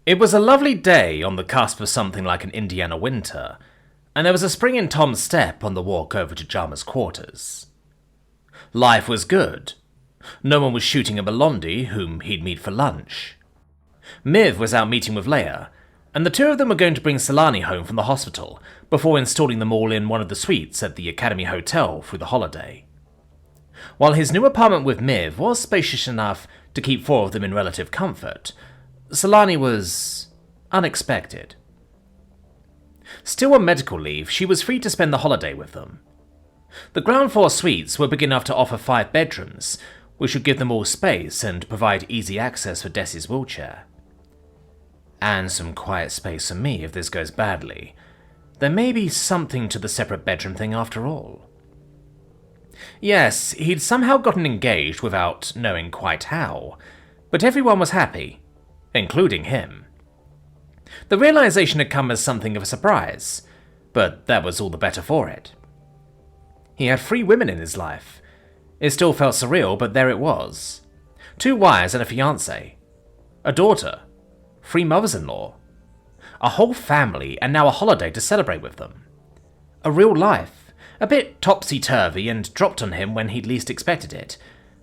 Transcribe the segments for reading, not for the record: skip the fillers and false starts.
It was a lovely day on the cusp of something like an Indiana winter, and there was a spring in Tom's step on the walk over to Jama's quarters. Life was good. No one was shooting at Melondi, whom he'd meet for lunch. Miv was out meeting with Leia, and the two of them were going to bring Selani home from the hospital before installing them all in one of the suites at the Academy Hotel through the holiday. While his new apartment with Miv was spacious enough to keep four of them in relative comfort, Selani was unexpected. Still on medical leave, she was free to spend the holiday with them. The ground floor suites were big enough to offer 5 bedrooms, which would give them all space and provide easy access for Desi's wheelchair. And some quiet space for me if this goes badly. There may be something to the separate bedroom thing after all. Yes, he'd somehow gotten engaged without knowing quite how, but everyone was happy, including him. The realization had come as something of a surprise, but that was all the better for it. He had 3 women in his life. It still felt surreal, but there it was. 2 wives and a fiancée. A daughter. 3 mothers-in-law. A whole family, and now a holiday to celebrate with them. A real life. A bit topsy-turvy and dropped on him when he'd least expected it,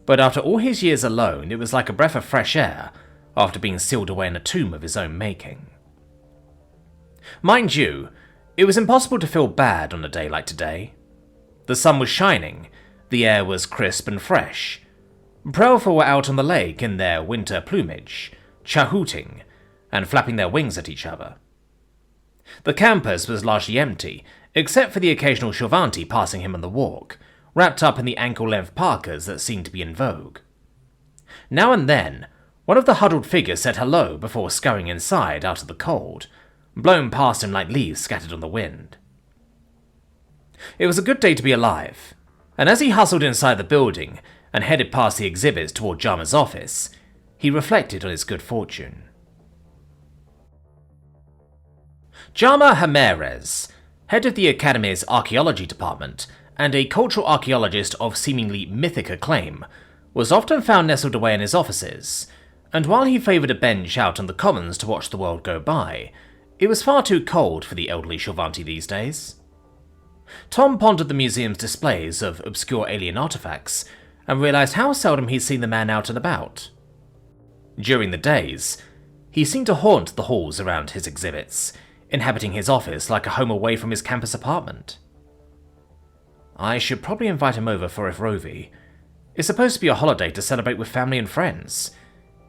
but after all his years alone, it was like a breath of fresh air after being sealed away in a tomb of his own making. Mind you, it was impossible to feel bad on a day like today. The sun was shining, the air was crisp and fresh. Pri'sala were out on the lake in their winter plumage, chahooting and flapping their wings at each other. The campus was largely empty, except for the occasional Shovanti passing him on the walk, wrapped up in the ankle-length parkas that seemed to be in vogue. Now and then, one of the huddled figures said hello before scurrying inside out of the cold, blown past him like leaves scattered on the wind. It was a good day to be alive, and as he hustled inside the building and headed past the exhibits toward Jama's office, he reflected on his good fortune. Jama Ramirez, head of the Academy's archaeology department and a cultural archaeologist of seemingly mythic acclaim, was often found nestled away in his offices, and while he favoured a bench out on the commons to watch the world go by, it was far too cold for the elderly Shovanti these days. Tom pondered the museum's displays of obscure alien artifacts and realised how seldom he'd seen the man out and about. During the days, he seemed to haunt the halls around his exhibits, inhabiting his office like a home away from his campus apartment. I should probably invite him over for Ifrovi. It's supposed to be a holiday to celebrate with family and friends.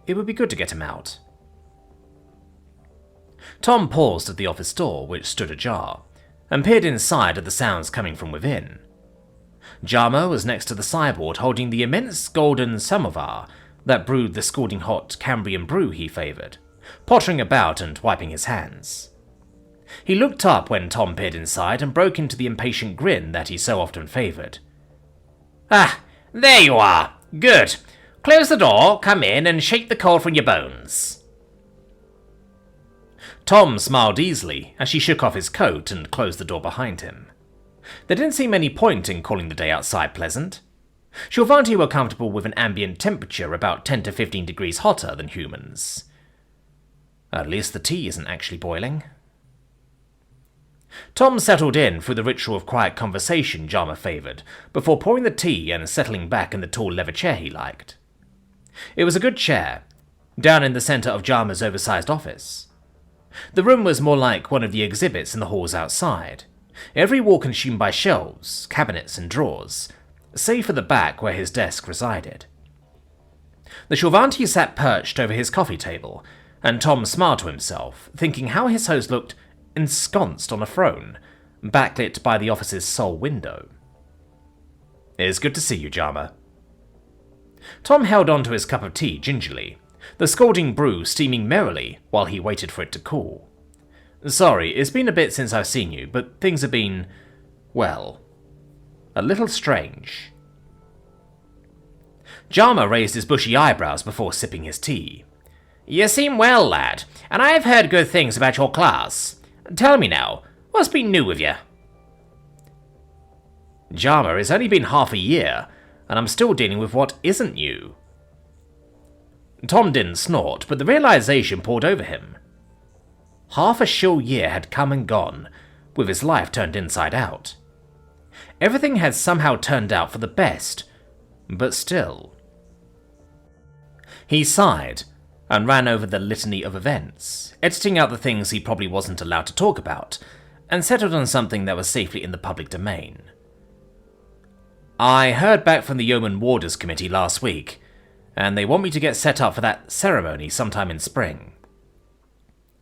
It would be good to get him out. Tom paused at the office door, which stood ajar, and peered inside at the sounds coming from within. Jama was next to the sideboard holding the immense golden samovar that brewed the scalding hot Cambrian brew he favoured, pottering about and wiping his hands. He looked up when Tom peered inside and broke into the impatient grin that he so often favoured. "Ah, there you are. Good. Close the door, come in, and shake the cold from your bones." Tom smiled easily as she shook off his coat and closed the door behind him. There didn't seem any point in calling the day outside pleasant. Shovanti were comfortable with an ambient temperature about 10 to 15 degrees hotter than humans. At least the tea isn't actually boiling. Tom settled in through the ritual of quiet conversation Jama favoured, before pouring the tea and settling back in the tall leather chair he liked. It was a good chair, down in the centre of Jama's oversized office. The room was more like one of the exhibits in the halls outside, every wall consumed by shelves, cabinets and drawers, save for the back where his desk resided. The Shovanti sat perched over his coffee table, and Tom smiled to himself, thinking how his host looked ensconced on a throne, backlit by the office's sole window. "It's good to see you, Jama." Tom held on to his cup of tea gingerly, the scalding brew steaming merrily while he waited for it to cool. "Sorry, it's been a bit since I've seen you, but things have been, well, a little strange." Jama raised his bushy eyebrows before sipping his tea. "You seem well, lad, and I have heard good things about your class. Tell me now, what's been new with you?" "Jama, it's only been half a year, and I'm still dealing with what isn't new." Tom didn't snort, but the realization poured over him. Half a shill year had come and gone, with his life turned inside out. Everything had somehow turned out for the best, but still. He sighed and ran over the litany of events, editing out the things he probably wasn't allowed to talk about, and settled on something that was safely in the public domain. I heard back from the Yeoman Warders Committee last week, and they want me to get set up for that ceremony sometime in spring.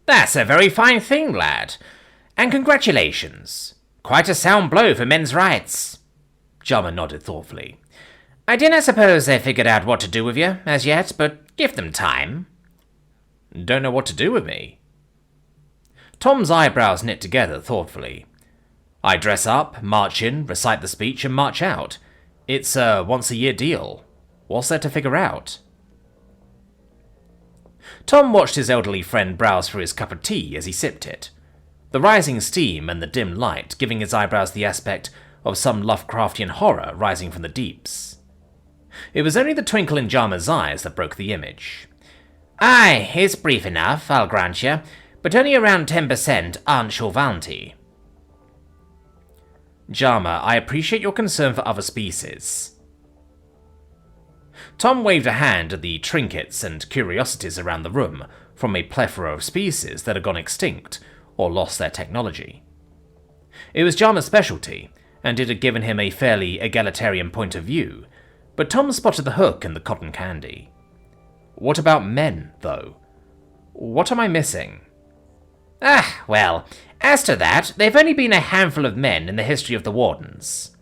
That's a very fine thing, lad, and congratulations. Quite a sound blow for men's rights. Jama nodded thoughtfully. I didn't suppose they figured out what to do with you as yet, but give them time. Don't know what to do with me. Tom's eyebrows knit together thoughtfully. I dress up, march in, recite the speech, and march out. It's a once-a-year deal. What's there to figure out? Tom watched his elderly friend browse through his cup of tea as he sipped it, the rising steam and the dim light giving his eyebrows the aspect of some Lovecraftian horror rising from the deeps. It was only the twinkle in Jama's eyes that broke the image. Aye, it's brief enough, I'll grant you, but only around 10% aren't Shulvanti. Jama, I appreciate your concern for other species. Tom waved a hand at the trinkets and curiosities around the room from a plethora of species that had gone extinct or lost their technology. It was Jama's specialty, and it had given him a fairly egalitarian point of view, but Tom spotted the hook in the cotton candy. What about men, though? What am I missing? Ah, well, as to that, there've only been a handful of men in the history of the Wardens.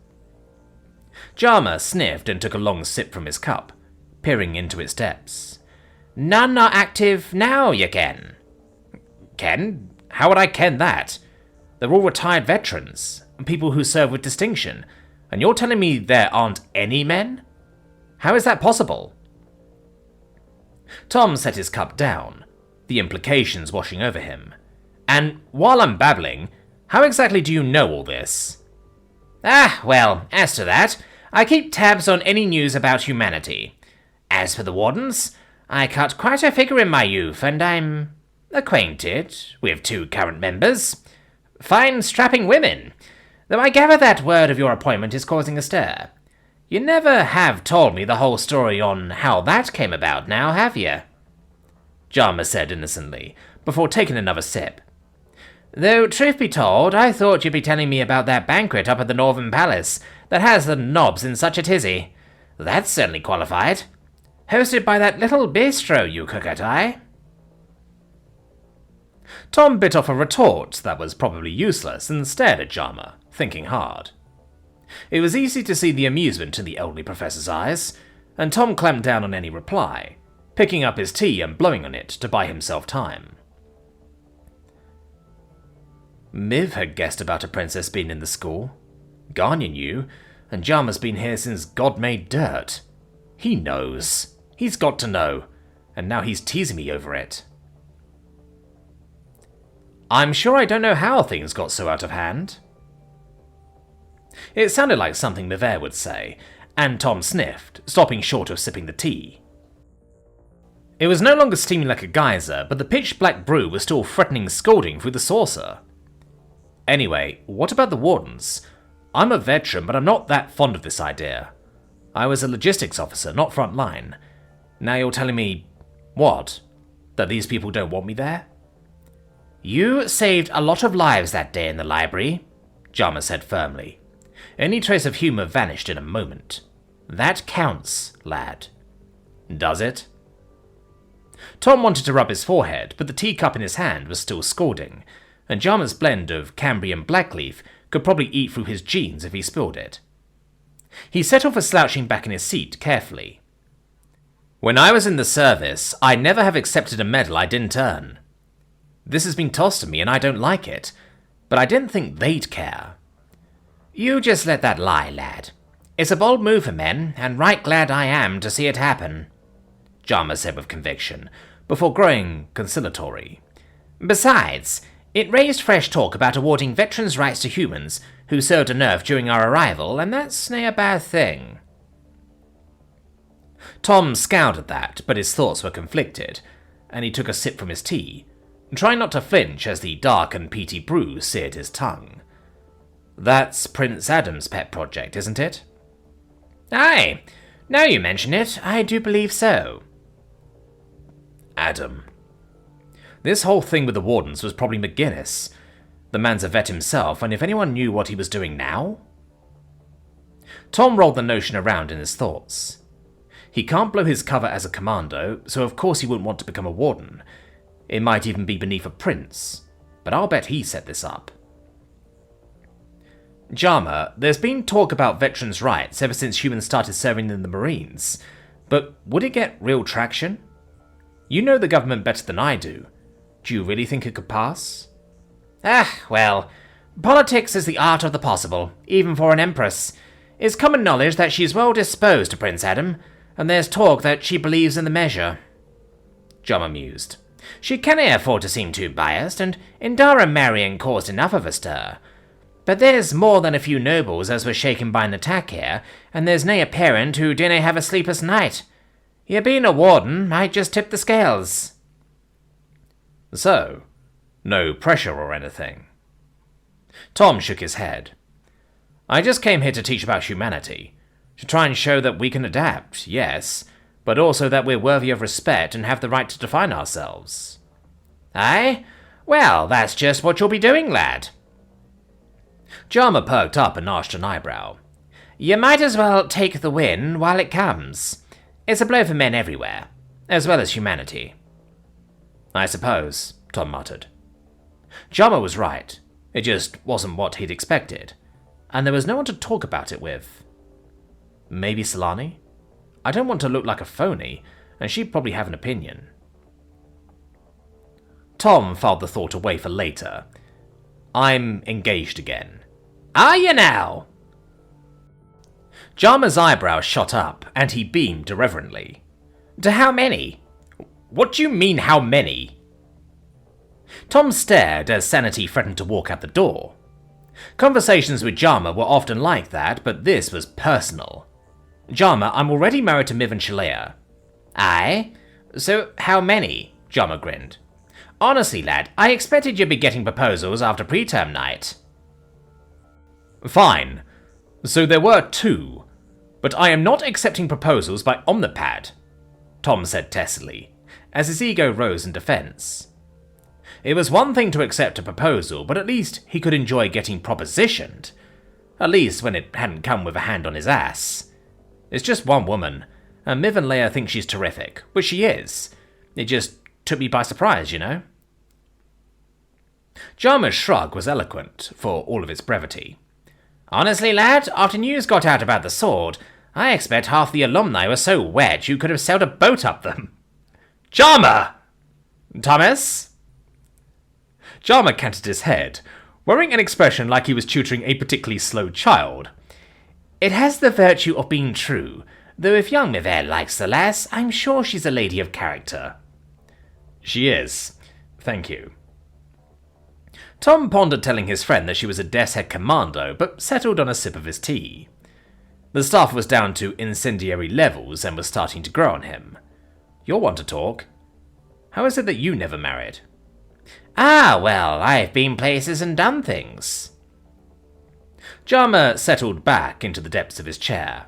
Jama sniffed and took a long sip from his cup, peering into its depths. None are active now, you ken. Ken? How would I ken that? They're all retired veterans, and people who serve with distinction, and you're telling me there aren't any men? How is that possible? Tom set his cup down, the implications washing over him. And while I'm babbling, how exactly do you know all this? Ah, well, as to that, I keep tabs on any news about humanity. As for the Wardens, I cut quite a figure in my youth, and I'm acquainted with 2 current members. Fine strapping women, though I gather that word of your appointment is causing a stir. You never have told me the whole story on how that came about now, have you? Jama said innocently, before taking another sip. Though, truth be told, I thought you'd be telling me about that banquet up at the Northern Palace that has the knobs in such a tizzy. That's certainly qualified. Hosted by that little bistro you cook at, aye? Tom bit off a retort that was probably useless and stared at Jama, thinking hard. It was easy to see the amusement in the elderly professor's eyes, and Tom clamped down on any reply, picking up his tea and blowing on it to buy himself time. Miv had guessed about a princess being in the school. Garnia knew, and Jama's been here since God made dirt. He knows. He's got to know, and now he's teasing me over it. I'm sure I don't know how things got so out of hand. It sounded like something Mivere would say, and Tom sniffed, stopping short of sipping the tea. It was no longer steaming like a geyser, but the pitch-black brew was still threatening scalding through the saucer. Anyway, what about the Wardens? I'm a veteran, but I'm not that fond of this idea. I was a logistics officer, not front line. Now you're telling me, what? That these people don't want me there? You saved a lot of lives that day in the library, Jama said firmly. Any trace of humour vanished in a moment. That counts, lad. Does it? Tom wanted to rub his forehead, but the teacup in his hand was still scalding, and Jama's blend of Cambrian blackleaf could probably eat through his jeans if he spilled it. He settled for slouching back in his seat carefully. When I was in the service, I'd never have accepted a medal I didn't earn. This has been tossed to me and I don't like it, but I didn't think they'd care. You just let that lie, lad. It's a bold move for men, and right glad I am to see it happen, Jama said with conviction, before growing conciliatory. Besides, it raised fresh talk about awarding veterans' rights to humans who served on Earth during our arrival, and that's nae a bad thing. Tom scowled at that, but his thoughts were conflicted, and he took a sip from his tea, trying not to flinch as the dark and peaty brew seared his tongue. That's Prince Adam's pet project, isn't it? Aye, now you mention it, I do believe so. Adam. This whole thing with the Wardens was probably McGuinness. The man's a vet himself, and if anyone knew what he was doing now... Tom rolled the notion around in his thoughts. He can't blow his cover as a commando, so of course he wouldn't want to become a warden. It might even be beneath a prince, but I'll bet he set this up. Jama, there's been talk about veterans' rights ever since humans started serving in the Marines, but would it get real traction? You know the government better than I do. Do you really think it could pass? Well, politics is the art of the possible, even for an empress. It's common knowledge that she's well disposed to Prince Adam, and there's talk that she believes in the measure. Jama mused. She cannot afford to seem too biased, and Indara marrying caused enough of a stir. But there's more than a few nobles as were shaken by an attack here, and there's nae a parent who dinna have a sleepless night. You being a warden might just tip the scales. So, no pressure or anything? Tom shook his head. I just came here to teach about humanity. To try and show that we can adapt, yes, but also that we're worthy of respect and have the right to define ourselves. Aye? Well, that's just what you'll be doing, lad. Jama perked up and arched an eyebrow. You might as well take the win while it comes. It's a blow for men everywhere, as well as humanity. I suppose, Tom muttered. Jama was right. It just wasn't what he'd expected, and there was no one to talk about it with. Maybe Solani? I don't want to look like a phony, and she'd probably have an opinion. Tom filed the thought away for later. I'm engaged again. Are you now? Jama's eyebrows shot up, and he beamed irreverently. To how many? What do you mean, how many? Tom stared as sanity threatened to walk out the door. Conversations with Jama were often like that, but this was personal. Jama, I'm already married to Miv and Shalea. Aye? So how many? Jama grinned. Honestly, lad, I expected you'd be getting proposals after preterm night. Fine. So there were 2. But I am not accepting proposals by Omnipad, Tom said testily, as his ego rose in defense. It was one thing to accept a proposal, but at least he could enjoy getting propositioned. At least when it hadn't come with a hand on his ass. It's just one woman, and Miv and Leia think she's terrific, which she is. It just took me by surprise, you know? Jama's shrug was eloquent, for all of its brevity. Honestly, lad, after news got out about the sword, I expect half the alumni were so wet you could have sailed a boat up them. Jama! Thomas? Jama canted his head, wearing an expression like he was tutoring a particularly slow child. It has the virtue of being true, though if young Mivere likes the lass, I'm sure she's a lady of character. She is. Thank you. Tom pondered telling his friend that she was a Death's Head Commando, but settled on a sip of his tea. The stuff was down to incendiary levels and was starting to grow on him. You're one to talk. How is it that you never married? Ah, well, I've been places and done things. Jama settled back into the depths of his chair.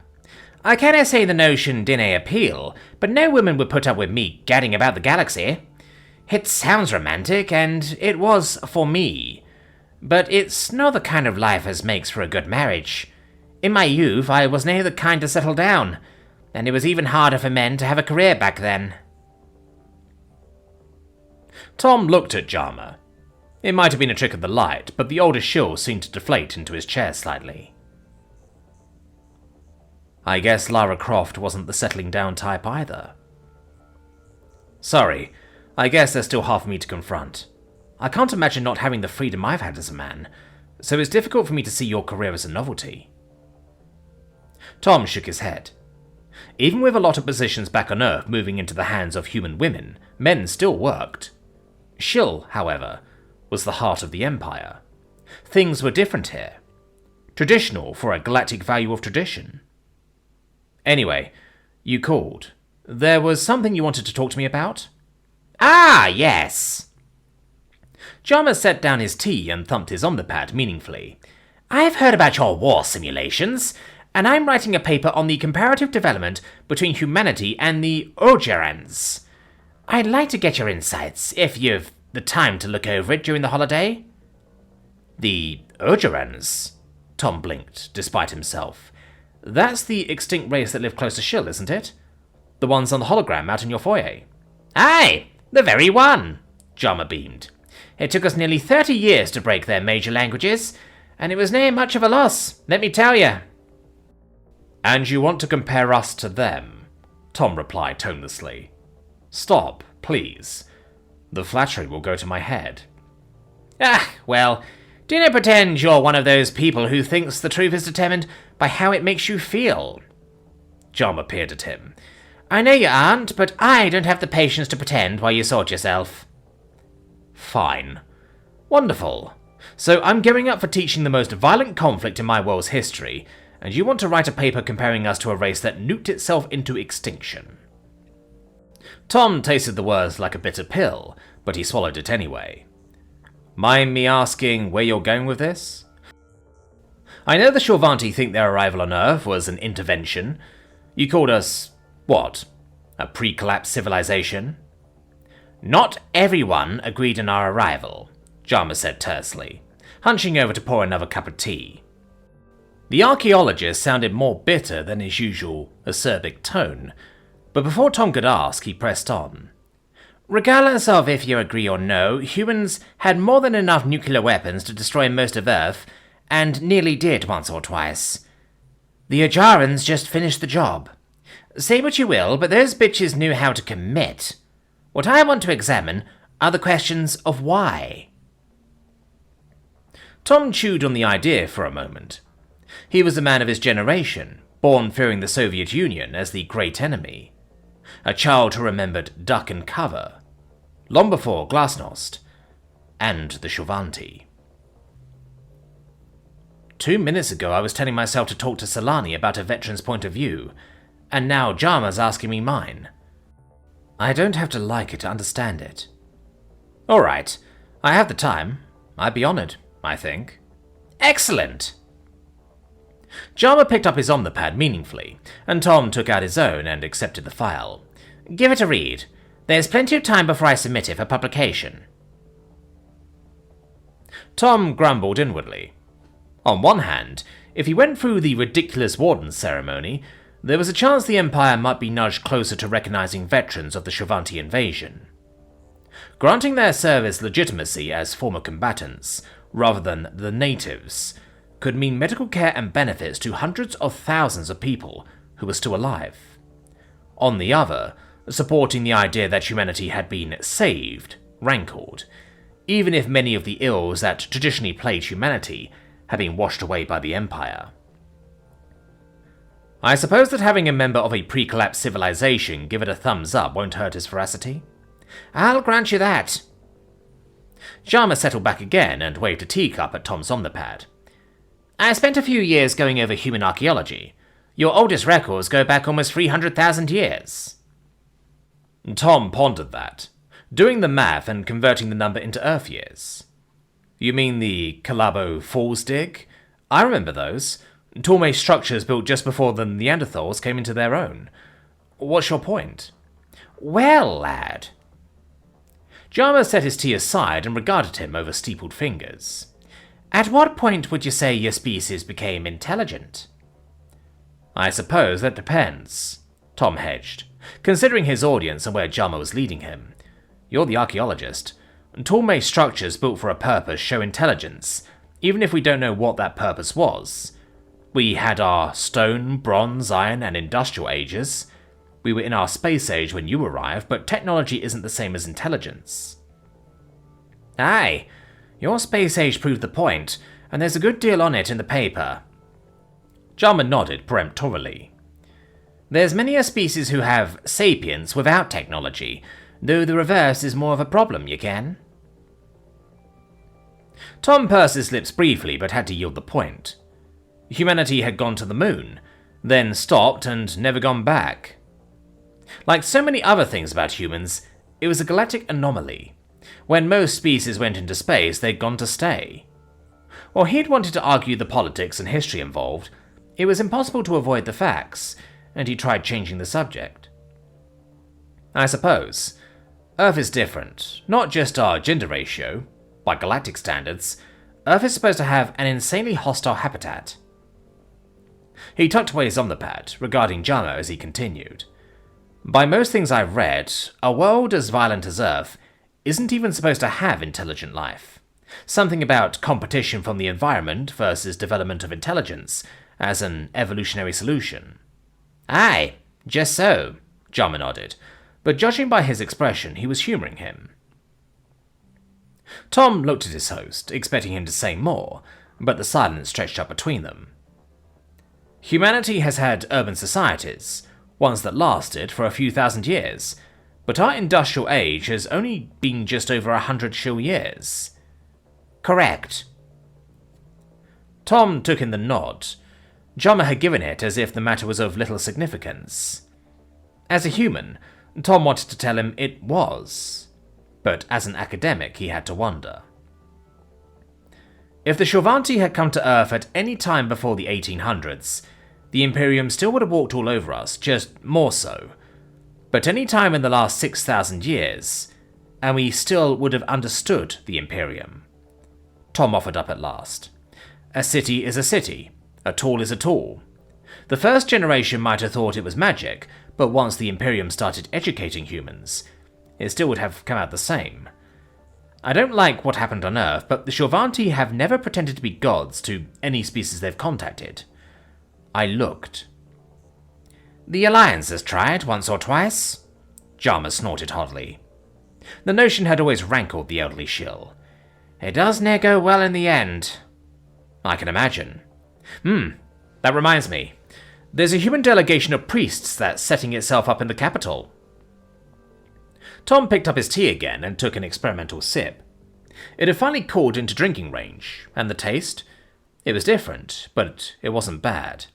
I canna say the notion dinna appeal, but no woman would put up with me gadding about the galaxy. It sounds romantic, and it was for me. But it's no the kind of life as makes for a good marriage. In my youth, I was nae the kind to settle down, and it was even harder for men to have a career back then. Tom looked at Jama. It might have been a trick of the light, but the older shill seemed to deflate into his chair slightly. I guess Lara Croft wasn't the settling down type either. Sorry, I guess there's still half of me to confront. I can't imagine not having the freedom I've had as a man, so it's difficult for me to see your career as a novelty. Tom shook his head. Even with a lot of positions back on Earth moving into the hands of human women, men still worked. Shill, however, was the heart of the Empire. Things were different here. Traditional for a galactic value of tradition. Anyway, you called. There was something you wanted to talk to me about? Ah, yes. Jama set down his tea and thumped his omnipad meaningfully. I've heard about your war simulations, and I'm writing a paper on the comparative development between humanity and the Overwatch. I'd like to get your insights, if you've the time to look over it during the holiday. The Overwatch? Tom blinked, despite himself. That's the extinct race that live close to Shill, isn't it? The ones on the hologram out in your foyer. Aye, the very one, Jama beamed. It took us nearly 30 years to break their major languages, and it was near much of a loss, let me tell you. And you want to compare us to them? Tom replied tonelessly. Stop, please. The flattery will go to my head. Well, do not pretend you're one of those people who thinks the truth is determined by how it makes you feel. Jama peered at him. I know you aren't, but I don't have the patience to pretend while you sort yourself. Fine. Wonderful. So I'm gearing up for teaching the most violent conflict in my world's history, and you want to write a paper comparing us to a race that nuked itself into extinction. Tom tasted the words like a bitter pill, but he swallowed it anyway. Mind me asking where you're going with this? I know the Shorvanti think their arrival on Earth was an intervention. You called us, what, a pre-collapse civilization? Not everyone agreed on our arrival, Jama said tersely, hunching over to pour another cup of tea. The archaeologist sounded more bitter than his usual acerbic tone, but before Tom could ask, he pressed on. Regardless of if you agree or no, humans had more than enough nuclear weapons to destroy most of Earth, and nearly did once or twice. The Ajarans just finished the job. Say what you will, but those bitches knew how to commit. What I want to examine are the questions of why. Tom chewed on the idea for a moment. He was a man of his generation, born fearing the Soviet Union as the great enemy. A child who remembered duck and cover, long before Glasnost, and the Shorvanti. 2 minutes ago I was telling myself to talk to Solani about a veteran's point of view, and now Jama's asking me mine. I don't have to like it to understand it. All right, I have the time. I'd be honored, I think. Excellent! Jama picked up his omnipad meaningfully, and Tom took out his own and accepted the file. Give it a read. There's plenty of time before I submit it for publication. Tom grumbled inwardly. On one hand, if he went through the ridiculous Wardens ceremony, there was a chance the Empire might be nudged closer to recognizing veterans of the Shorvanti invasion. Granting their service legitimacy as former combatants, rather than the natives, could mean medical care and benefits to hundreds of thousands of people who were still alive. On the other, supporting the idea that humanity had been saved rankled, even if many of the ills that traditionally plagued humanity had been washed away by the Empire. I suppose that having a member of a pre-collapse civilization give it a thumbs up won't hurt his veracity? I'll grant you that. Jama settled back again and waved a teacup at Tom's omnipad. I spent a few years going over human archaeology. Your oldest records go back almost 300,000 years. Tom pondered that, doing the math and converting the number into Earth years. You mean the Kalabo Falls dig? I remember those. Tall structures built just before the Neanderthals came into their own. What's your point? Well, lad. Jama set his tea aside and regarded him over steepled fingers. At what point would you say your species became intelligent? I suppose that depends, Tom hedged, considering his audience and where Jama was leading him. You're the archaeologist. Tall structures built for a purpose show intelligence, even if we don't know what that purpose was. We had our stone, bronze, iron, and industrial ages. We were in our space age when you arrived, but technology isn't the same as intelligence. Aye, your space age proved the point, and there's a good deal on it in the paper. Jama nodded peremptorily. There's many a species who have sapience without technology, though the reverse is more of a problem, you can. Tom pursed his lips briefly, but had to yield the point. Humanity had gone to the moon, then stopped and never gone back. Like so many other things about humans, it was a galactic anomaly, When most species went into space, they'd gone to stay. While he'd wanted to argue the politics and history involved, it was impossible to avoid the facts, and he tried changing the subject. I suppose. Earth is different, not just our gender ratio. By galactic standards, Earth is supposed to have an insanely hostile habitat. He tucked away his omnipad, regarding Jama as he continued. By most things I've read, a world as violent as Earth isn't even supposed to have intelligent life. Something about competition from the environment versus development of intelligence as an evolutionary solution. Aye, just so, Jama nodded, but judging by his expression, he was humouring him. Tom looked at his host, expecting him to say more, but the silence stretched up between them. Humanity has had urban societies, ones that lasted for a few thousand years, but our industrial age has only been just over 100 shrill years. Correct. Tom took in the nod. Jama had given it as if the matter was of little significance. As a human, Tom wanted to tell him it was, but as an academic he had to wonder. If the Shorvanti had come to Earth at any time before the 1800s, the Imperium still would have walked all over us, just more so. But any time in the last 6,000 years, and we still would have understood the Imperium. Tom offered up at last. A city is a city. A tool is a tool. The first generation might have thought it was magic, but once the Imperium started educating humans, it still would have come out the same. I don't like what happened on Earth, but the Shorvanti have never pretended to be gods to any species they've contacted. I looked. The Alliance has tried once or twice. Jama snorted hotly. The notion had always rankled the elderly shill. It does ne'er go well in the end. I can imagine. That reminds me. There's a human delegation of priests that's setting itself up in the capital. Tom picked up his tea again and took an experimental sip. It had finally cooled into drinking range, and the taste? It was different, but it wasn't bad.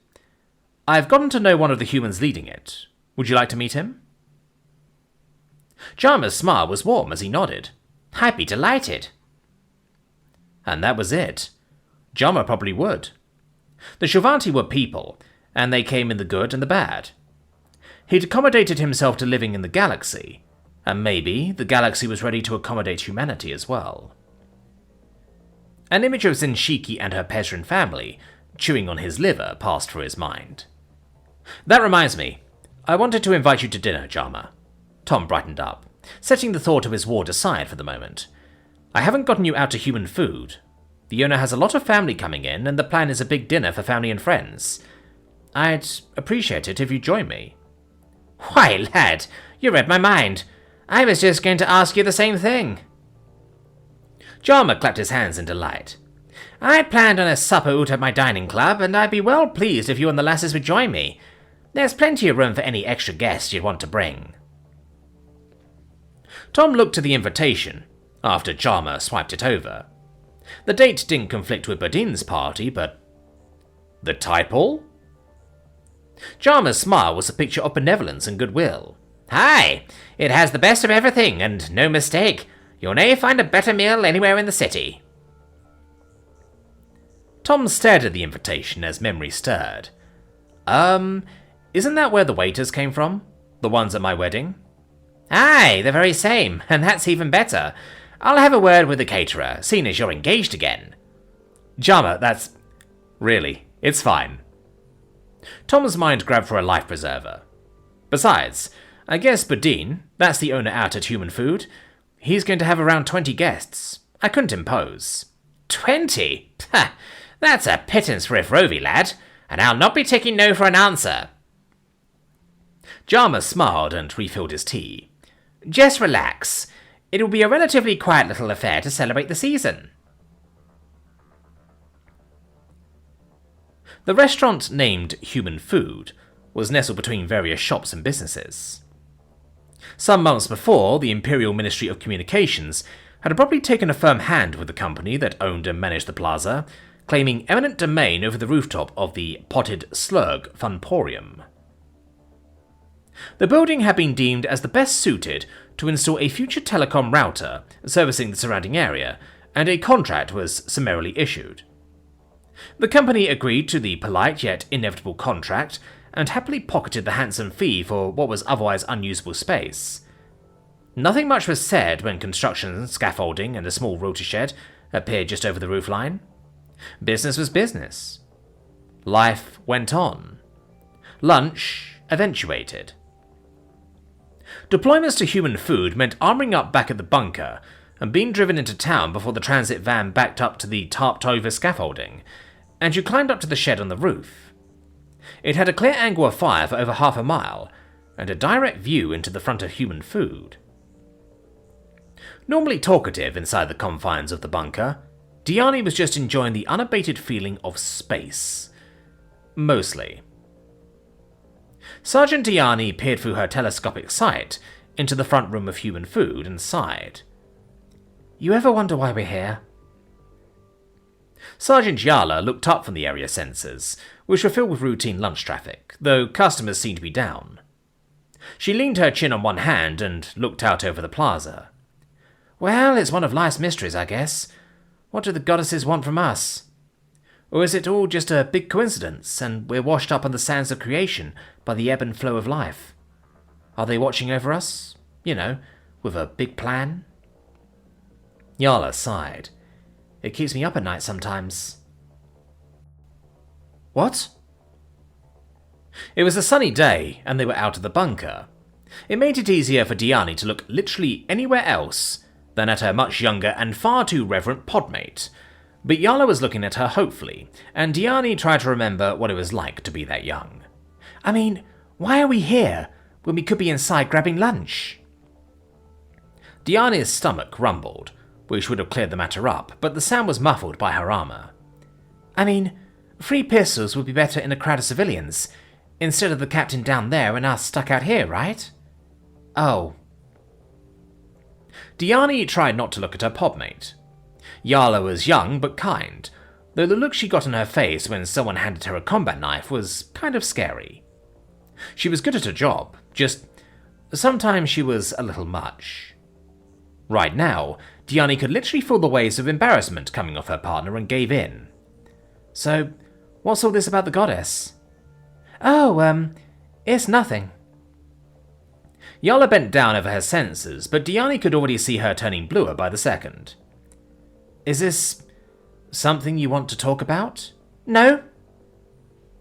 I've gotten to know one of the humans leading it. Would you like to meet him? Jama's smile was warm as he nodded. I'd be delighted. And that was it. Jama probably would. The Shorvanti were people, and they came in the good and the bad. He'd accommodated himself to living in the galaxy, and maybe the galaxy was ready to accommodate humanity as well. An image of Zenshiki and her Pezran family, chewing on his liver, passed through his mind. That reminds me, I wanted to invite you to dinner, Jama. Tom brightened up, setting the thought of his ward aside for the moment. I haven't gotten you out to human food. The owner has a lot of family coming in, and the plan is a big dinner for family and friends. I'd appreciate it if you'd join me. Why, lad, you read my mind. I was just going to ask you the same thing. Jama clapped his hands in delight. I planned on a supper out at my dining club, and I'd be well pleased if you and the lasses would join me. There's plenty of room for any extra guests you'd want to bring. Tom looked to the invitation, after Jama swiped it over. The date didn't conflict with Badin's party, but... The Typal? Jama's smile was a picture of benevolence and goodwill. Aye, it has the best of everything, and no mistake. You'll ne'er find a better meal anywhere in the city. Tom stared at the invitation as memory stirred. Isn't that where the waiters came from? The ones at my wedding? Aye, the very same, and that's even better. I'll have a word with the caterer, seeing as you're engaged again. Jama, that's... Really, it's fine. Tom's mind grabbed for a life preserver. Besides, I guess Badin, that's the owner out at Human Food, he's going to have around 20 guests. I couldn't impose. 20? Ha! That's a pittance for Ifrovi, lad, and I'll not be taking no for an answer. Jama smiled and refilled his tea. Just relax. It will be a relatively quiet little affair to celebrate the season. The restaurant named Human Food was nestled between various shops and businesses. Some months before, the Imperial Ministry of Communications had abruptly taken a firm hand with the company that owned and managed the plaza, claiming eminent domain over the rooftop of the Potted Slurg Funporium. The building had been deemed as the best suited to install a future telecom router servicing the surrounding area, and a contract was summarily issued. The company agreed to the polite yet inevitable contract and happily pocketed the handsome fee for what was otherwise unusable space. Nothing much was said when construction, scaffolding, and a small rotor shed appeared just over the roofline. Business was business. Life went on. Lunch eventuated. Deployments to human food meant armouring up back at the bunker and being driven into town before the transit van backed up to the tarped-over scaffolding, and you climbed up to the shed on the roof. It had a clear angle of fire for over half a mile, and a direct view into the front of human food. Normally talkative inside the confines of the bunker, Diani was just enjoying the unabated feeling of space. Mostly. Sergeant Diani peered through her telescopic sight into the front room of human food and sighed. You ever wonder why we're here? Sergeant Yala looked up from the area sensors, which were filled with routine lunch traffic, though customers seemed to be down. She leaned her chin on one hand and looked out over the plaza. Well, it's one of life's mysteries, I guess. What do the goddesses want from us? Or is it all just a big coincidence, and we're washed up on the sands of creation by the ebb and flow of life? Are they watching over us? You know, with a big plan? Yala sighed. It keeps me up at night sometimes. What? It was a sunny day, and they were out of the bunker. It made it easier for Diani to look literally anywhere else than at her much younger and far too reverent podmate. But Yala was looking at her hopefully, and Diani tried to remember what it was like to be that young. I mean, why are we here when we could be inside grabbing lunch? Diani's stomach rumbled, which would have cleared the matter up, but the sound was muffled by her armour. I mean, 3 pistols would be better in a crowd of civilians, instead of the captain down there and us stuck out here, right? Oh. Diani tried not to look at her podmate. Yala was young but kind, though the look she got on her face when someone handed her a combat knife was kind of scary. She was good at her job, just sometimes she was a little much. Right now, Diani could literally feel the waves of embarrassment coming off her partner and gave in. So, what's all this about the goddess? Oh, it's nothing. Yala bent down over her sensors, but Diani could already see her turning bluer by the second. Is this something you want to talk about? No.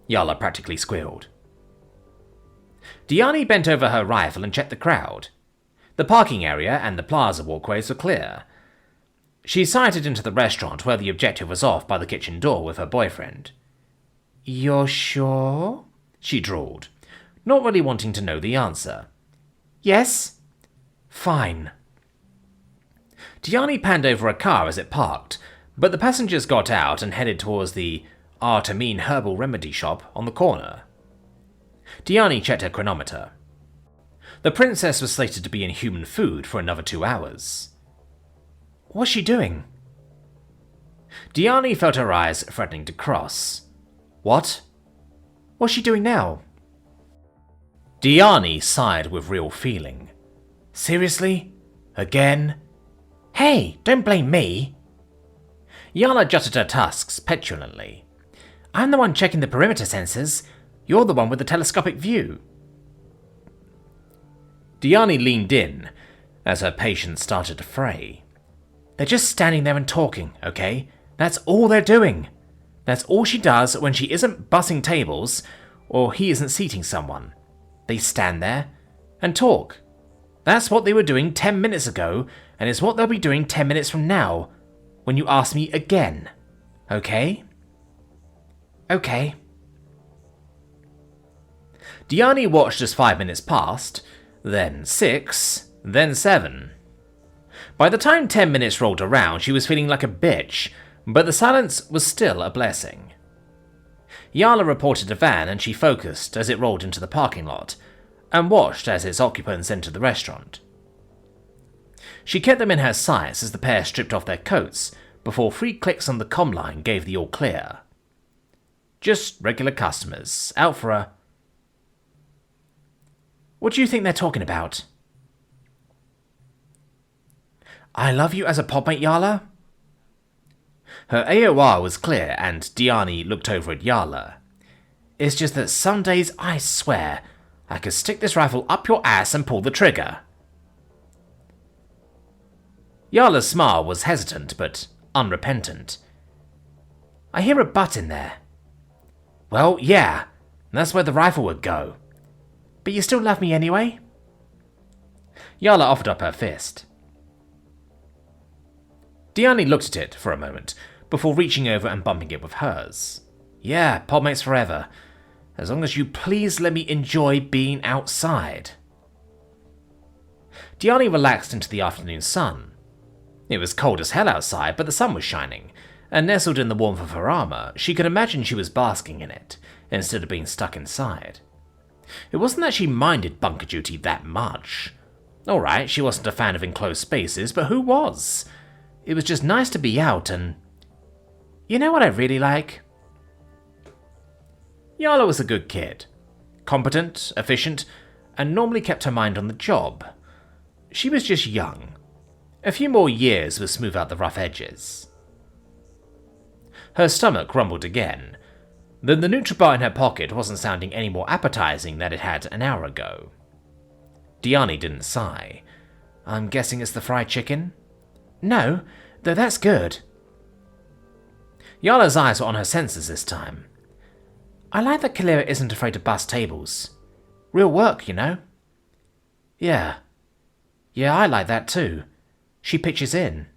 Yala practically squealed. Diani bent over her rifle and checked the crowd. The parking area and the plaza walkways were clear. She sighted into the restaurant where the objective was off by the kitchen door with her boyfriend. You're sure? She drawled, not really wanting to know the answer. Yes? Fine. Diani panned over a car as it parked, but the passengers got out and headed towards the Artamine herbal remedy shop on the corner. Diani checked her chronometer. The princess was slated to be in human food for another 2 hours. What's she doing? Diani felt her eyes threatening to cross. What? What's she doing now? Diani sighed with real feeling. Seriously? Again? Hey, don't blame me. Yala jutted her tusks petulantly. I'm the one checking the perimeter sensors. You're the one with the telescopic view. Diani leaned in as her patience started to fray. They're just standing there and talking, okay? That's all they're doing. That's all she does when she isn't bussing tables or he isn't seating someone. They stand there and talk. That's what they were doing 10 minutes ago, and it's what they'll be doing 10 minutes from now, when you ask me again. Okay? Okay. Diani watched as 5 minutes passed, then 6, then 7. By the time 10 minutes rolled around, she was feeling like a bitch, but the silence was still a blessing. Yala reported a van and she focused as it rolled into the parking lot, and watched as its occupants entered the restaurant. She kept them in her sights as the pair stripped off their coats before 3 clicks on the comm line gave the all clear. Just regular customers, out for a... What do you think they're talking about? I love you as a podmate, Yala? Her AOR was clear, and Diani looked over at Yala. It's just that some days, I swear, I could stick this rifle up your ass and pull the trigger. Yala's smile was hesitant, but unrepentant. I hear a but in there. Well, yeah, that's where the rifle would go. But you still love me anyway? Yala offered up her fist. Diani looked at it for a moment, before reaching over and bumping it with hers. Yeah, podmates forever. As long as you please let me enjoy being outside. Diani relaxed into the afternoon sun. It was cold as hell outside, but the sun was shining, and nestled in the warmth of her armor, she could imagine she was basking in it, instead of being stuck inside. It wasn't that she minded bunker duty that much. Alright, she wasn't a fan of enclosed spaces, but who was? It was just nice to be out and... You know what I really like? Yala was a good kid. Competent, efficient, and normally kept her mind on the job. She was just young. A few more years would smooth out the rough edges. Her stomach rumbled again. Then the Nutribar in her pocket wasn't sounding any more appetizing than it had an hour ago. Diani didn't sigh. I'm guessing it's the fried chicken? No, though that's good. Yala's eyes were on her senses this time. I like that Kalira isn't afraid to bust tables. Real work, you know? Yeah. Yeah, I like that too. She pitches in.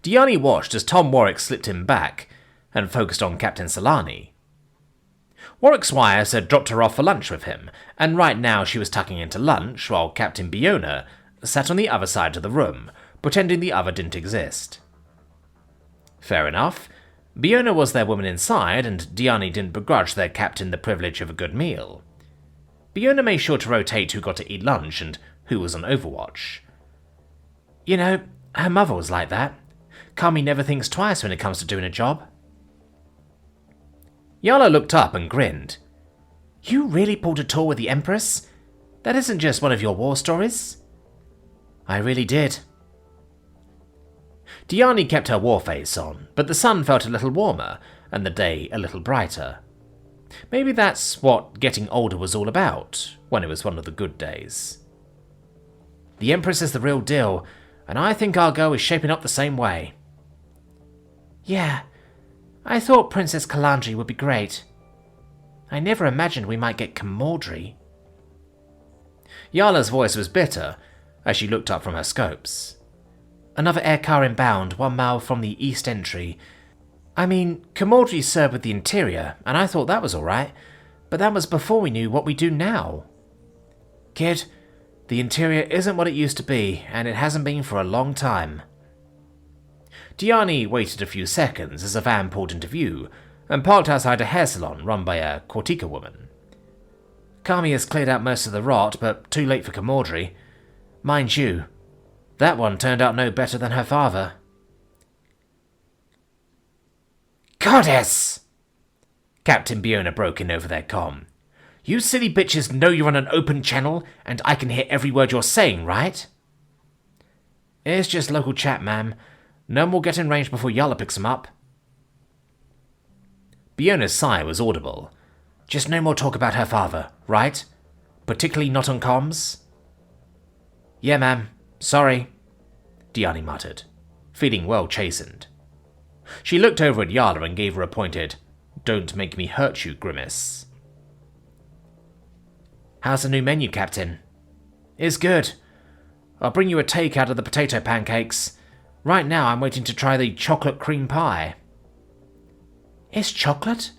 Diani watched as Tom Warwick slipped him back and focused on Captain Solani. Warwick's wives had dropped her off for lunch with him, and right now she was tucking into lunch while Captain Biona sat on the other side of the room, pretending the other didn't exist. Fair enough. Biona was their woman inside, and Diani didn't begrudge their captain the privilege of a good meal. Biona made sure to rotate who got to eat lunch and who was on Overwatch. You know, her mother was like that. Kami never thinks twice when it comes to doing a job. Yala looked up and grinned. You really pulled a tour with the Empress? That isn't just one of your war stories? I really did. Diani kept her war face on, but the sun felt a little warmer, and the day a little brighter. Maybe that's what getting older was all about, when it was one of the good days. The Empress is the real deal, and I think our girl is shaping up the same way. Yeah, I thought Princess Kalandri would be great. I never imagined we might get camaraderie. Yala's voice was bitter as she looked up from her scopes. Another aircar inbound 1 mile from the east entry. I mean, camaraderie served with the interior, and I thought that was alright, but that was before we knew what we do now. Kid, the interior isn't what it used to be, and it hasn't been for a long time. Diani waited a few seconds as a van pulled into view and parked outside a hair salon run by a Cortica woman. Kami has cleared out most of the rot, but too late for camaraderie. Mind you, that one turned out no better than her father. Goddess! Captain Biona broke in over their comm. You silly bitches know you're on an open channel, and I can hear every word you're saying, right? It's just local chat, ma'am. No one will get in range before Yala picks him up. Biona's sigh was audible. Just no more talk about her father, right? Particularly not on comms? Yeah, ma'am. Sorry, Diani muttered, feeling well chastened. She looked over at Yala and gave her a pointed, "Don't make me hurt you" grimace. How's the new menu, Captain? It's good. I'll bring you a take out of the potato pancakes. Right now I'm waiting to try the chocolate cream pie. It's chocolate?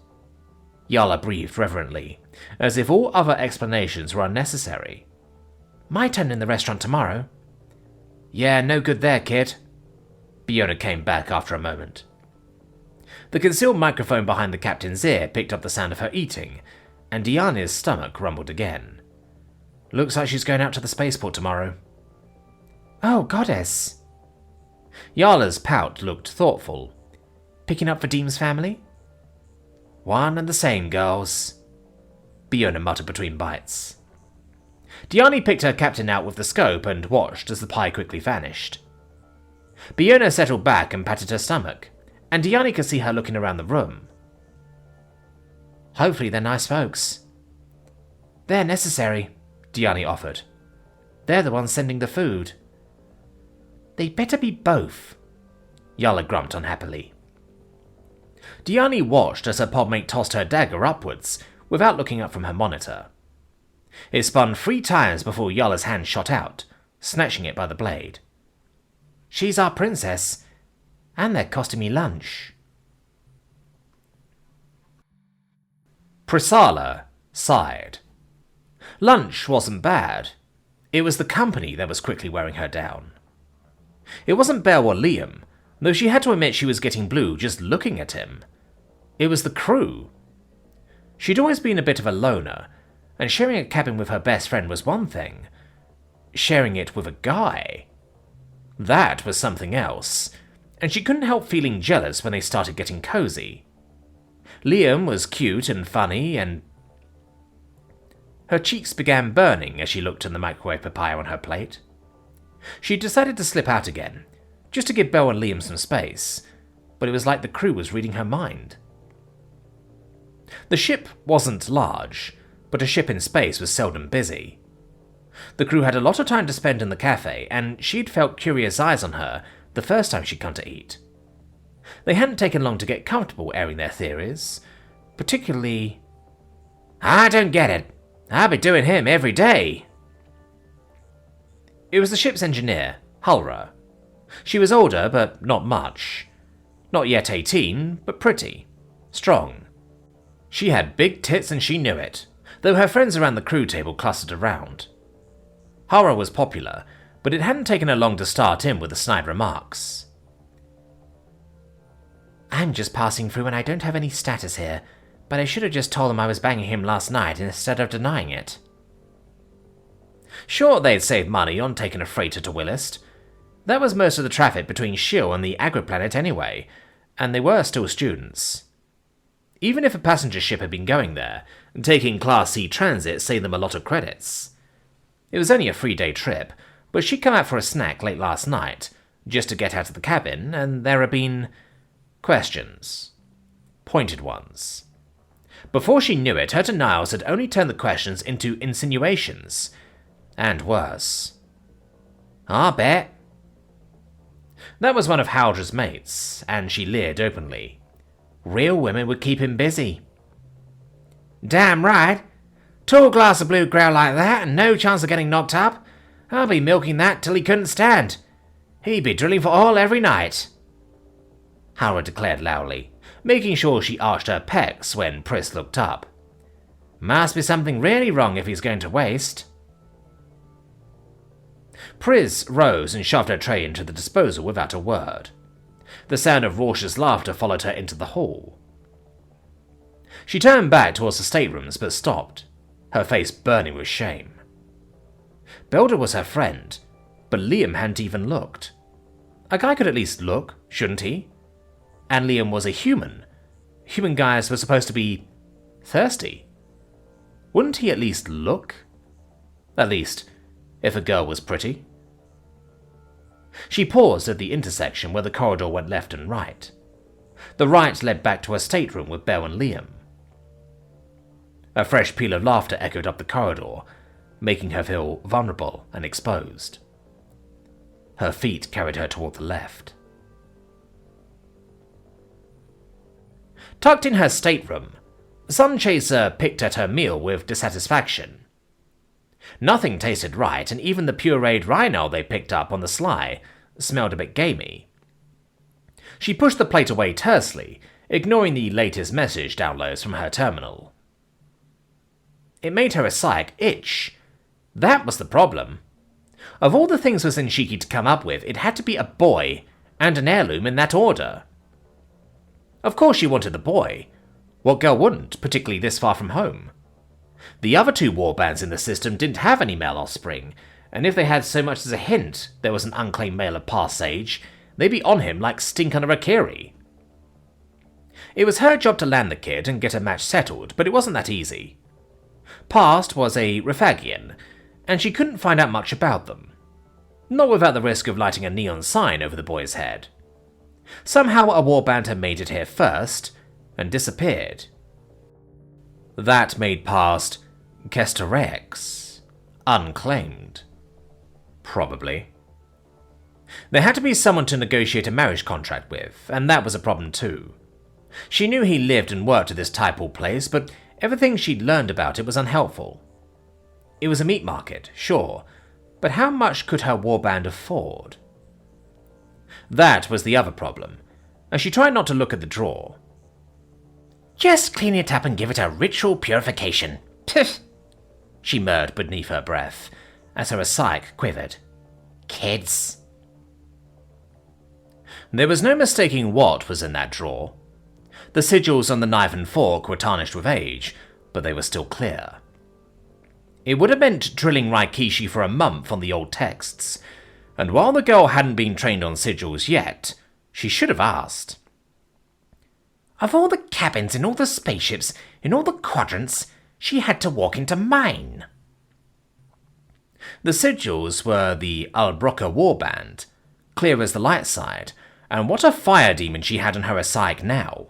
Yala breathed reverently, as if all other explanations were unnecessary. My turn in the restaurant tomorrow. Yeah, no good there, kid. Biona came back after a moment. The concealed microphone behind the captain's ear picked up the sound of her eating, and Diana's stomach rumbled again. Looks like she's going out to the spaceport tomorrow. Oh, goddess. Yala's pout looked thoughtful. Picking up for Deem's family? One and the same, girls, Biona muttered between bites. Diani picked her captain out with the scope and watched as the pie quickly vanished. Biona settled back and patted her stomach, and Diani could see her looking around the room. Hopefully they're nice folks. They're necessary, Diani offered. They're the ones sending the food. They better be both, Yala grumped unhappily. Diani watched as her podmate tossed her dagger upwards without looking up from her monitor. It spun 3 times before Yala's hand shot out, snatching it by the blade. She's our princess, and they're costing me lunch. Pri'sala sighed. Lunch wasn't bad. It was the company that was quickly wearing her down. It wasn't Belle or Liam, though she had to admit she was getting blue just looking at him. It was the crew. She'd always been a bit of a loner, and sharing a cabin with her best friend was one thing. Sharing it with a guy, that was something else, and she couldn't help feeling jealous when they started getting cozy. Liam was cute and funny, and her cheeks began burning as she looked at the microwave papaya on her plate. She decided to slip out again, just to give Belle and Liam some space, but it was like the crew was reading her mind. The ship wasn't large, but a ship in space was seldom busy. The crew had a lot of time to spend in the cafe, and she'd felt curious eyes on her the first time she'd come to eat. They hadn't taken long to get comfortable airing their theories, particularly, "I don't get it. I'll be doing him every day." It was the ship's engineer, Hulra. She was older, but not much. Not yet 18, but pretty. Strong. She had big tits and she knew it, though her friends around the crew table clustered around. Hulra was popular, but it hadn't taken her long to start in with the snide remarks. I'm just passing through and I don't have any status here, but I should have just told them I was banging him last night instead of denying it. Sure, they'd saved money on taking a freighter to Willist. That was most of the traffic between Shiel and the Agriplanet anyway, and they were still students. Even if a passenger ship had been going there, taking Class C transit saved them a lot of credits. It was only a 3-day trip, but she'd come out for a snack late last night, just to get out of the cabin, and there had been questions. Pointed ones. Before she knew it, her denials had only turned the questions into insinuations. And worse. "I bet." That was one of Haldra's mates, and she leered openly. "Real women would keep him busy." "Damn right. Tall glass of blue growl like that and no chance of getting knocked up. I'll be milking that till he couldn't stand. He'd be drilling for oil every night," Howard declared loudly, making sure she arched her pecs when Pris looked up. "Must be something really wrong if he's going to waste." Pris rose and shoved her tray into the disposal without a word. The sound of raucous laughter followed her into the hall. She turned back towards the staterooms but stopped, her face burning with shame. Belder was her friend, but Liam hadn't even looked. A guy could at least look, shouldn't he? And Liam was a human. Human guys were supposed to be thirsty. Wouldn't he at least look? At least, if a girl was pretty. She paused at the intersection where the corridor went left and right. The right led back to her stateroom with Belle and Liam. A fresh peal of laughter echoed up the corridor, making her feel vulnerable and exposed. Her feet carried her toward the left. Tucked in her stateroom, Sunchaser picked at her meal with dissatisfaction. Nothing tasted right, and even the pureed rhino they picked up on the sly smelled a bit gamey. She pushed the plate away tersely, ignoring the latest message downloads from her terminal. It made her psyche itch. That was the problem. Of all the things for Senshiki to come up with, it had to be a boy and an heirloom in that order. Of course she wanted the boy. What girl wouldn't, particularly this far from home? The other 2 warbands in the system didn't have any male offspring, and if they had so much as a hint there was an unclaimed male of past age, they'd be on him like stink on a Rakiri. It was her job to land the kid and get a match settled, but it wasn't that easy. Past was a Refagian, and she couldn't find out much about them. Not without the risk of lighting a neon sign over the boy's head. Somehow a warband had made it here first, and disappeared. That made past Kesterex unclaimed. Probably. There had to be someone to negotiate a marriage contract with, and that was a problem too. She knew he lived and worked at this type-all place, but everything she'd learned about it was unhelpful. It was a meat market, sure, but how much could her warband afford? That was the other problem, and she tried not to look at the drawer. Just clean it up and give it a ritual purification. Pff, she murmured beneath her breath, as her psyche quivered. Kids. There was no mistaking what was in that drawer. The sigils on the knife and fork were tarnished with age, but they were still clear. It would have meant drilling Raikishi for a month on the old texts, and while the girl hadn't been trained on sigils yet, she should have asked. Of all the cabins in all the spaceships, in all the quadrants, she had to walk into mine. The sigils were the Albroca warband, clear as the light side, and what a fire demon she had in her psyche now.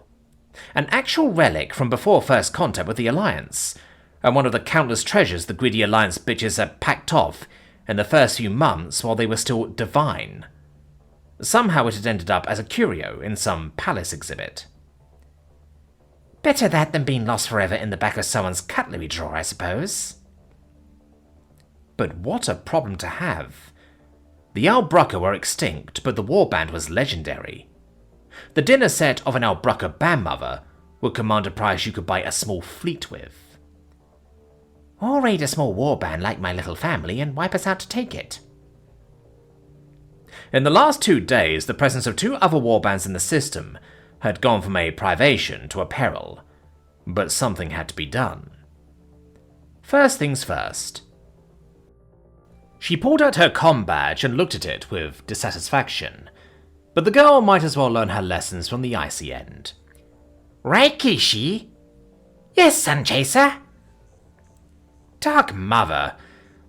An actual relic from before first contact with the Alliance, and one of the countless treasures the greedy Alliance bitches had packed off in the first few months while they were still divine. Somehow it had ended up as a curio in some palace exhibit. Better that than being lost forever in the back of someone's cutlery drawer, I suppose. But what a problem to have. The Albroca were extinct, but the warband was legendary. The dinner set of an Albroca bandmother would command a price you could buy a small fleet with. Or raid a small warband like my little family and wipe us out to take it. In the last 2 days, the presence of 2 other warbands in the system had gone from a privation to a peril, but something had to be done. First things first. She pulled out her comm badge and looked at it with dissatisfaction, but the girl might as well learn her lessons from the icy end. Raikishi? Yes, Sunchaser. Dark mother,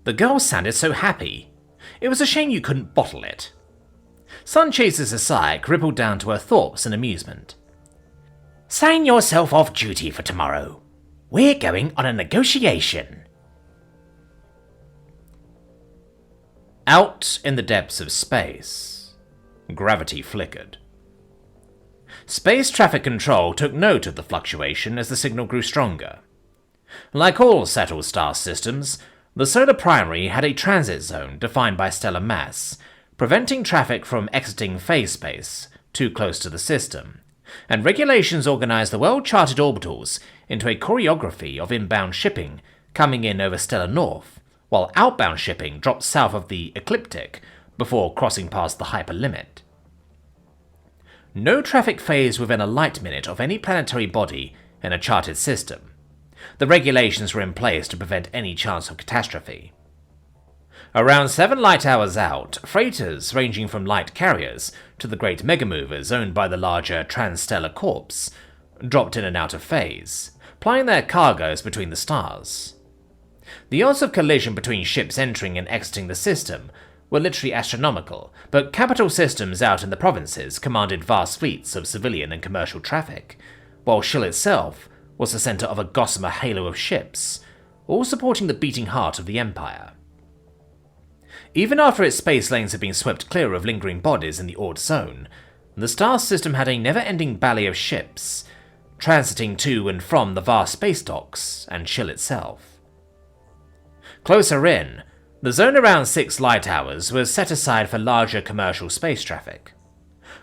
the girl sounded so happy. It was a shame you couldn't bottle it. Sunchaser's psyche rippled down to her thoughts in amusement. Sign yourself off duty for tomorrow. We're going on a negotiation. Out in the depths of space, gravity flickered. Space traffic control took note of the fluctuation as the signal grew stronger. Like all settled star systems, the solar primary had a transit zone defined by stellar mass, preventing traffic from exiting phase space too close to the system, and regulations organized the well-charted orbitals into a choreography of inbound shipping coming in over stellar north, while outbound shipping dropped south of the ecliptic before crossing past the hyperlimit. No traffic phased within a light minute of any planetary body in a charted system. The regulations were in place to prevent any chance of catastrophe. Around 7 light hours out, freighters ranging from light carriers to the great megamovers owned by the larger transstellar corps dropped in and out of phase, plying their cargoes between the stars. The odds of collision between ships entering and exiting the system were literally astronomical, but capital systems out in the provinces commanded vast fleets of civilian and commercial traffic, while Shill itself was the center of a gossamer halo of ships, all supporting the beating heart of the Empire. Even after its space lanes had been swept clear of lingering bodies in the Oort zone, the star system had a never-ending ballet of ships, transiting to and from the vast space docks and Shill itself. Closer in, the zone around 6 light hours was set aside for larger commercial space traffic.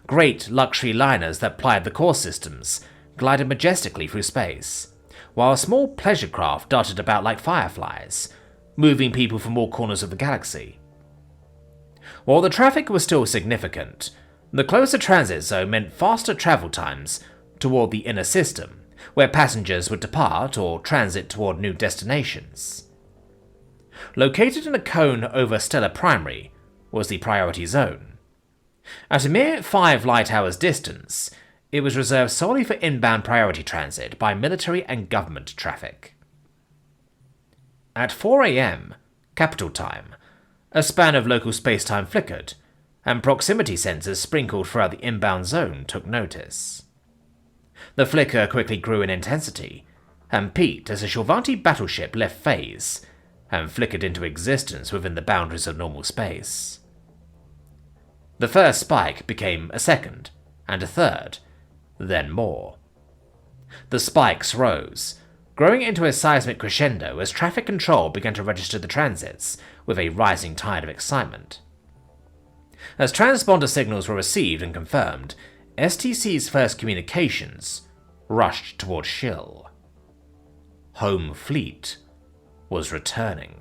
Great luxury liners that plied the core systems glided majestically through space, while small pleasure craft darted about like fireflies, moving people from all corners of the galaxy. While the traffic was still significant, the closer transit zone meant faster travel times toward the inner system, where passengers would depart or transit toward new destinations. Located in a cone over Stellar Primary was the priority zone. At a mere 5 light hours distance, it was reserved solely for inbound priority transit by military and government traffic. At 4 a.m., capital time, a span of local space-time flickered, and proximity sensors sprinkled throughout the inbound zone took notice. The flicker quickly grew in intensity, and peaked as a Shulvanti battleship left phase and flickered into existence within the boundaries of normal space. The first spike became a second, and a third, then more. The spikes rose, growing into a seismic crescendo as traffic control began to register the transits with a rising tide of excitement. As transponder signals were received and confirmed, STC's first communications rushed toward Shill. Home fleet was returning.